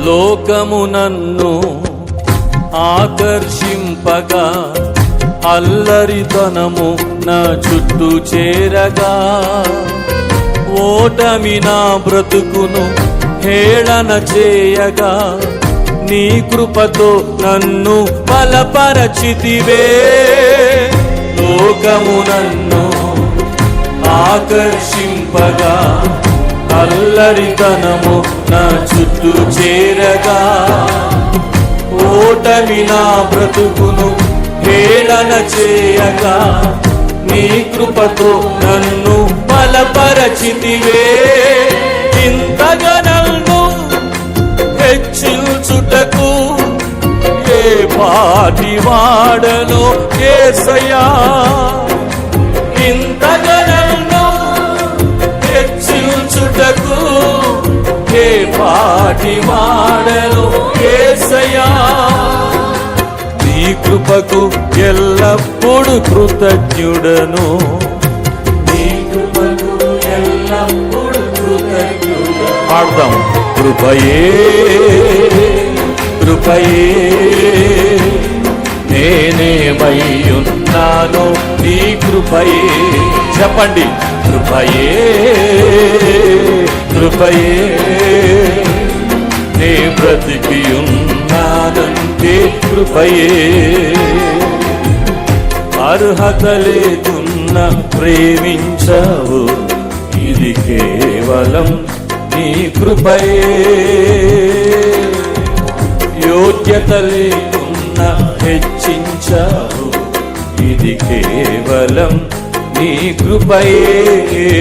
లోకము నన్ను ఆకర్షింపగా, అల్లరితనము నా చుట్టూ చేరగా, ఓటమి నా బ్రతుకును హేళన చేయగా, నీ కృపతో నన్ను బలపరచితివే. లోకము నన్ను ఆకర్షింపగా, అల్లరితనము నా చుట్టూ చేరగా, ఓటమి నా బ్రతుకును హేళన చేయగా, నీ కృపతో నన్ను బలపరచితివే. ఇంతగా నన్ను హెచ్చించుటకు ఏ పాటి వాడను యేసయ్యా. ఇంతగా నన్ను హెచ్చించుటకు ఏ పాటి వాడను యేసయ్యా. నీ కృపకు ఎల్లప్పుడు కృతజ్ఞుడను, నీ కృపకు ఎల్లప్పుడు కృతజ్ఞుడను. పాడదాం. కృపయే కృపయే నేనేమయ్యున్నానో నీ కృపయే. చెప్పండి. కృపయే కృపయే నే బ్రతికి ఉన్నానంటే కృపయే. అర్హత లేకున్నా ప్రేమించావు, ఇది కేవలం నీ కృపయే. యోగ్యత లేకున్నా హెచ్చించావు, ఇది కేవలం నీ కృపయే.